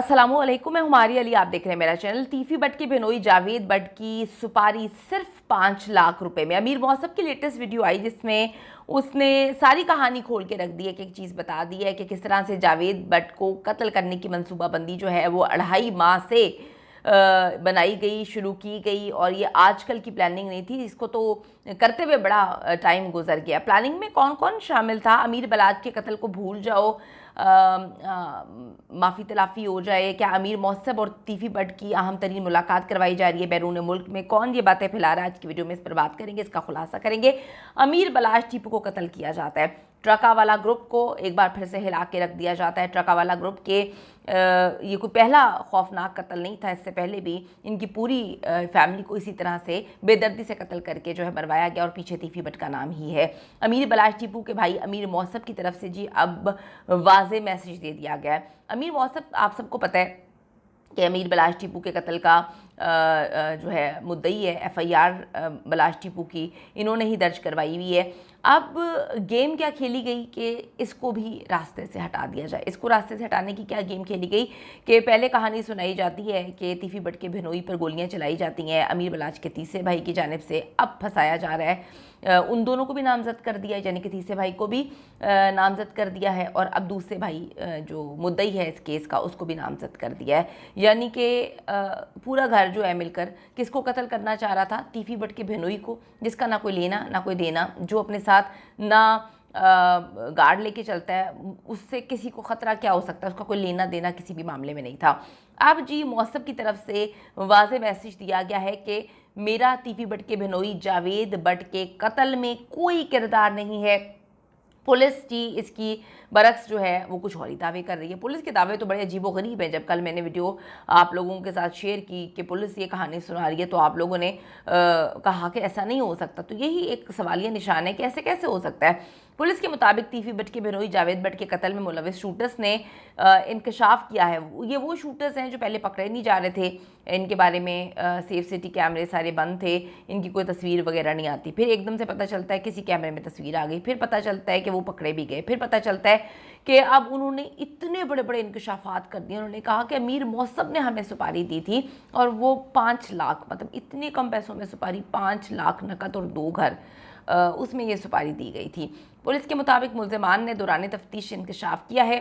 अस्सलामुअलैकुम, मैं हुमारी अली, आप देख रहे हैं मेरा चैनल। तीफी बट की बिनोई जावेद बट की सुपारी सिर्फ 5 लाख रुपए में। अमीर मौसम की लेटेस्ट वीडियो आई जिसमें उसने सारी कहानी खोल के रख दी है, कि एक चीज़ बता दी है कि किस तरह से जावेद बट को कत्ल करने की मंसूबाबंदी जो है वो 2.5 माह से बनाई गई, शुरू की गई। और ये आजकल की प्लानिंग नहीं थी, इसको तो करते हुए बड़ा टाइम गुजर गया। प्लानिंग में कौन कौन शामिल था? अमीर बलाज के कत्ल को भूल जाओ, माफ़ी तलाफ़ी हो जाए, क्या अमीर मौसम और तीफी बट की अहम तरीन मुलाकात करवाई जा रही है बैरून मुल्क में, कौन ये बातें फैला रहा है? आज की वीडियो में इस पर बात करेंगे, इसका खुलासा करेंगे। अमीर बलाज टीपू को कत्ल किया जाता है, ट्रकावाला ग्रुप को एक बार फिर से हिला के रख दिया जाता है। ट्रकावाला ग्रुप के ये कोई पहला खौफनाक कत्ल नहीं था, इससे पहले भी इनकी पूरी फैमिली को इसी तरह से बेदर्दी से कत्ल करके जो है मरवाया गया, और पीछे तीफी बट का नाम ही है। अमीर बलाज टीपू के भाई अमीर मौसम की तरफ से जी अब वाज़े मैसेज दे दिया गया है। अमीर मौसम, आप सबको पता है कि अमीर बलाज टीपू के कत्ल का जो है मुद्दई है, FIR बलाज टीपू की इन्होंने ही दर्ज करवाई हुई है। अब गेम क्या खेली गई कि इसको भी रास्ते से हटा दिया जाए। इसको रास्ते से हटाने की क्या गेम खेली गई कि पहले कहानी सुनाई जाती है कि तीफी बट के बिनोई पर गोलियां चलाई जाती हैं अमीर बलाज के तीसरे भाई की जानिब से। अब फंसाया जा रहा है, उन दोनों को भी नामजद कर दिया है, यानी कि तीसरे भाई को भी नामजद कर दिया है, और अब दूसरे भाई जो मुद्दई है इस केस का उसको भी नामजद कर दिया है। यानी कि पूरा घर जो है मिलकर किसको कत्ल करना चाह रहा था? तीफी बट के बिनोई को, जिसका ना कोई लेना ना कोई देना, जो अपने साथ ना गार्ड लेके चलता है, उससे किसी को ख़तरा क्या हो सकता है? उसका कोई लेना देना किसी भी मामले में नहीं था। अब जी मौसम की तरफ से वाज़े मैसेज दिया गया है कि मेरा तीफी बट के बिनोई जावेद बट के कत्ल में कोई किरदार नहीं है। पुलिस जी इसकी बरक्स जो है वो कुछ और ही दावे कर रही है। पुलिस के दावे तो बड़े अजीबोगरीब हैं। जब कल मैंने वीडियो आप लोगों के साथ शेयर की कि पुलिस ये कहानी सुना रही है, तो आप लोगों ने कहा कि ऐसा नहीं हो सकता। तो यही एक सवालिया निशान है कि ऐसे कैसे हो सकता है। पुलिस के मुताबिक तीफी बट के बिनोई जावेद बट के कत्ल में मुलविस शूटर्स ने इंकशाफ किया है। ये वो शूटर्स हैं जो पहले पकड़े नहीं जा रहे थे, इनके बारे में सेफ सिटी कैमरे सारे बंद थे, इनकी कोई तस्वीर वगैरह नहीं आती। फिर एकदम से पता चलता है किसी कैमरे में तस्वीर आ गई, फिर पता चलता है कि वो पकड़े भी गए, फिर पता चलता है कि अब उन्होंने इतने बड़े बड़े इंकशाफात कर दिए। उन्होंने कहा कि अमीर मौसम ने हमें सुपारी दी थी, और वो 5 लाख, मतलब इतने कम पैसों में सुपारी, 5 लाख नकद और 2 घर, उसमें ये सुपारी दी गई थी। पुलिस के मुताबिक मुल्ज़िमान ने दौरान तफ्तीश इंकशाफ किया है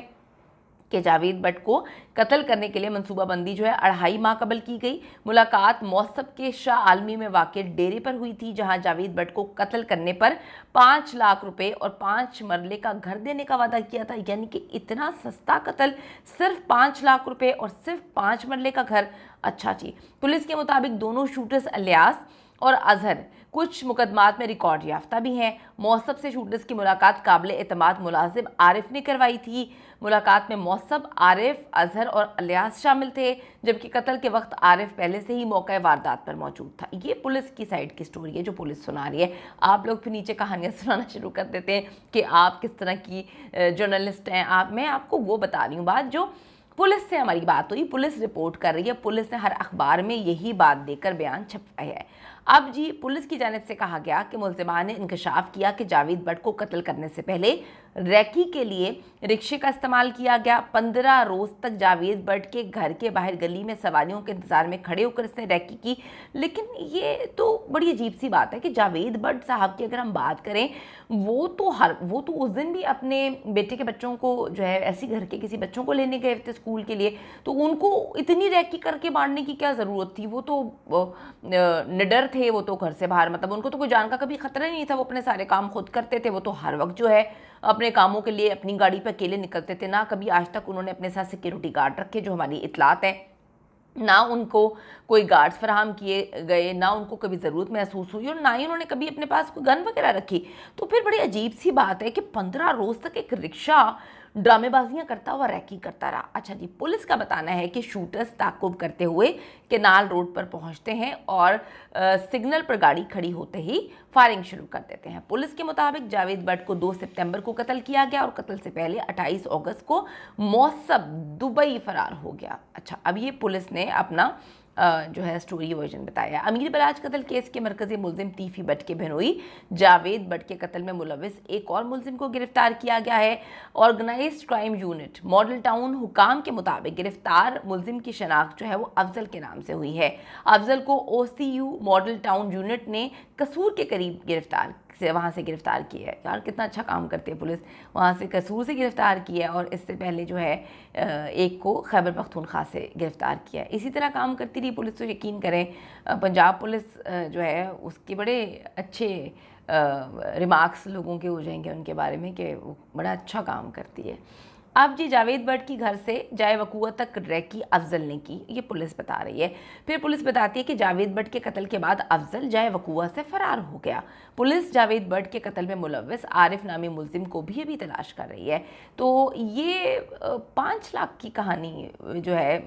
कि जावेद बट को कत्ल करने के लिए मनसूबाबंदी जो है 2.5 माह कबल की गई। मुलाकात मौसम के शाह आलमी में वाक़ डेरे पर हुई थी, जहां जावेद बट को कत्ल करने पर 5 लाख रुपए और 5 मरले का घर देने का वादा किया था। यानी कि इतना सस्ता कत्ल, सिर्फ 5 लाख रुपए और सिर्फ 5 मरले का घर। अच्छा जी, पुलिस के मुताबिक दोनों शूटर्स अलियास और अजहर कुछ मुकदमात में रिकॉर्ड याफ्ता भी हैं। मौसम से शूटर्स की मुलाकात काबिल एतमाद मुलाजिम आरिफ ने करवाई थी। मुलाकात में मौसम, आरिफ, अजहर और अलियास शामिल थे, जबकि कत्ल के वक्त आरिफ पहले से ही मौके वारदात पर मौजूद था। ये पुलिस की साइड की स्टोरी है जो पुलिस सुना रही है। आप लोग फिर नीचे कहानियाँ सुनाना शुरू कर देते हैं कि आप किस तरह की जर्नलिस्ट हैं। मैं आपको वो बता रही हूँ बात जो पुलिस से हमारी बात हुई, पुलिस रिपोर्ट कर रही है, पुलिस ने हर अखबार में यही बात देकर बयान छपवाया है। अब जी पुलिस की जानिब से कहा गया कि मुल्ज़िमान ने इंकशाफ किया कि जावेद बट को कत्ल करने से पहले रैकी के लिए रिक्शे का इस्तेमाल किया गया। 15 रोज़ तक जावेद बट के घर के बाहर गली में सवारियों के इंतज़ार में खड़े होकर इसने रैकी की। लेकिन ये तो बड़ी अजीब सी बात है कि जावेद बट साहब की अगर हम बात करें, वो तो उस दिन भी अपने बेटे के बच्चों को जो है ऐसी घर के किसी बच्चों को लेने गए थे स्कूल के लिए, तो उनको इतनी रैकी करके मारने की क्या ज़रूरत थी? वो तो निडर थे, वो तो घर से बाहर, मतलब उनको तो कोई जान का कभी खतरा नहीं था, वो अपने सारे काम खुद करते थे। वो तो हर वक्त जो है अपने कामों के लिए अपनी गाड़ी पर अकेले निकलते थे। ना कभी आज तक उन्होंने अपने साथ सिक्योरिटी गार्ड रखे, जो हमारी इतलात है, ना उनको कोई गार्ड्स फराहम किए गए, ना उनको कभी ज़रूरत महसूस हुई, और ना ही उन्होंने कभी अपने पास कोई गन वगैरह रखी। तो फिर बड़ी अजीब सी बात है कि 15 रोज़ तक एक रिक्शा ड्रामेबाजियां करता हुआ रैकी करता रहा। अच्छा जी, पुलिस का बताना है कि शूटर्स ताक़ुब करते हुए केनाल रोड पर पहुंचते हैं और सिग्नल पर गाड़ी खड़ी होते ही फायरिंग शुरू कर देते हैं। पुलिस के मुताबिक जावेद बट को 2 सितंबर को कत्ल किया गया, और कत्ल से पहले 28 अगस्त को मौसम दुबई फरार हो गया। अच्छा, अब ये पुलिस ने अपना जो है स्टोरी वर्जन बताया। अमीर बलाच कत्ल केस के मरकजी मुलजिम तीफी भट्ट के बहनोई जावेद भट्ट के कत्ल में मुलविस एक और मुलजिम को गिरफ्तार किया गया है। Organised crime unit Model Town हुकाम के मुताबिक गिरफ्तार मुलजिम की शनाख्त जो है वो अफजल के नाम से हुई है। अफजल को OCU मॉडल टाउन यूनिट ने कसूर के करीब वहाँ से गिरफ्तार किया है। यार कितना अच्छा काम करती है पुलिस, वहाँ से कसूर से गिरफ्तार किया है और इससे पहले जो है एक को खैबर पख्तूनख्वा से गिरफ्तार किया है। इसी तरह काम करती रही पुलिस, तो यकीन करें पंजाब पुलिस जो है उसके बड़े अच्छे रिमार्क्स लोगों के हो जाएंगे उनके बारे में कि वो बड़ा अच्छा काम करती है। अब जी जावेद भट्ट की घर से जाए वकूआ तक रैकी अफजल ने की, ये पुलिस बता रही है। फिर पुलिस बताती है कि जावेद भट्ट के कत्ल के बाद अफजल जाए वकूआ से फरार हो गया। पुलिस जावेद भट्ट के कत्ल में मुलविस आरिफ नामी मुलजिम को भी अभी तलाश कर रही है। तो ये 5 लाख की कहानी जो है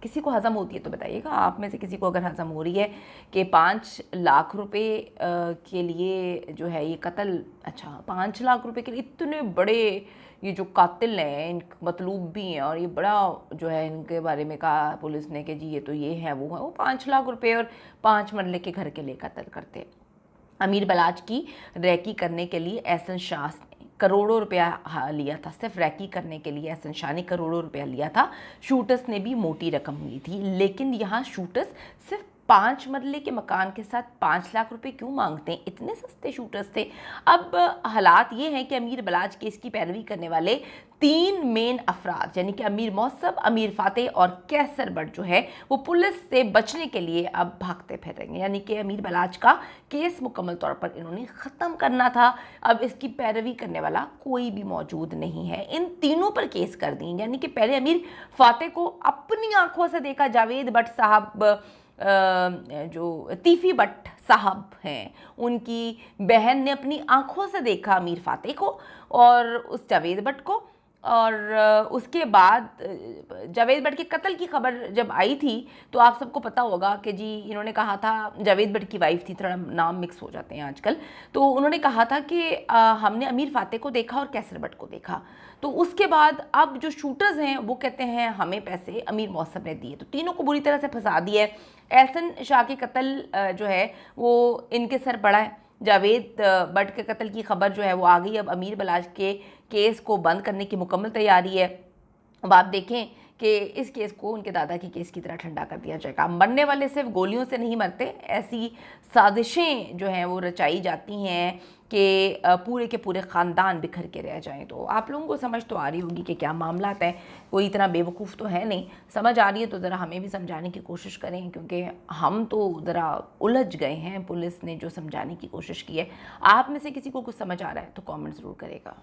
किसी को हज़म होती है तो बताइएगा, आप में से किसी को अगर हज़म हो रही है कि 5 लाख रुपए के लिए जो है ये कत्ल, अच्छा 5 लाख रुपए के लिए इतने बड़े ये जो कातिल हैं इन मतलूब भी हैं और ये बड़ा जो है इनके बारे में कहा पुलिस ने कि जी ये तो ये है वो है, वो 5 लाख रुपए और 5 मरले के घर के लिए कत्ल करते। अमीर बलाच की रैकी करने के लिए एहसन शाह ने करोड़ों रुपया लिया था। सिर्फ रैकी करने के लिए एहसन शाह ने करोड़ों रुपया लिया था। शूटर्स ने भी मोटी रकम हुई थी, लेकिन यहाँ शूटर्स सिर्फ 5 मरले के मकान के साथ 5 लाख रुपए क्यों मांगते हैं? इतने सस्ते शूटर्स थे। अब हालात ये हैं कि अमीर बलाच केस की पैरवी करने वाले 3 मेन अफराद यानी कि अमीर मौसब, अमीर फातेह और कैसर भट्ट जो है वो पुलिस से बचने के लिए अब भागते फिर रहे हैं। यानी कि अमीर बलाच का केस मुकम्मल तौर पर इन्होंने ख़त्म करना था। अब इसकी पैरवी करने वाला कोई भी मौजूद नहीं है। इन तीनों पर केस कर दी, यानी कि पहले अमीर फातेह को अपनी आंखों से देखा जावेद भट्ट साहब जो तीफी भट्ट साहब हैं उनकी बहन ने अपनी आंखों से देखा अमीर फातेह को और उस जावेद भट्ट को। और उसके बाद जावेद भट्ट के कत्ल की खबर जब आई थी तो आप सबको पता होगा कि जी इन्होंने कहा था, जावेद भट्ट की वाइफ थी, थोड़ा नाम मिक्स हो जाते हैं आजकल, तो उन्होंने कहा था कि हमने अमीर फातेह को देखा और कैसर भट्ट को देखा। तो उसके बाद अब जो शूटर्स हैं वो कहते हैं हमें पैसे अमीर मौसम ने दिए, तो तीनों को बुरी तरह से फंसा दिया है। एहसन शाह के कत्ल जो है वो इनके सर पड़ा है। जावेद भट्ट के कत्ल की खबर जो है वो आ गई। अब अमीर बलाच के केस को बंद करने की मुकम्मल तैयारी है। अब आप देखें कि इस केस को उनके दादा के केस की तरह ठंडा कर दिया जाएगा। मरने वाले सिर्फ गोलियों से नहीं मरते, ऐसी साजिशें जो हैं वो रचाई जाती हैं कि पूरे के पूरे ख़ानदान बिखर के रह जाएं। तो आप लोगों को समझ तो आ रही होगी कि क्या मामला है, कोई इतना बेवकूफ़ तो है नहीं। समझ आ रही है तो ज़रा हमें भी समझाने की कोशिश करें, क्योंकि हम तो ज़रा उलझ गए हैं। पुलिस ने जो समझाने की कोशिश की है, आप में से किसी को कुछ समझ आ रहा है तो कॉमेंट ज़रूर करेगा।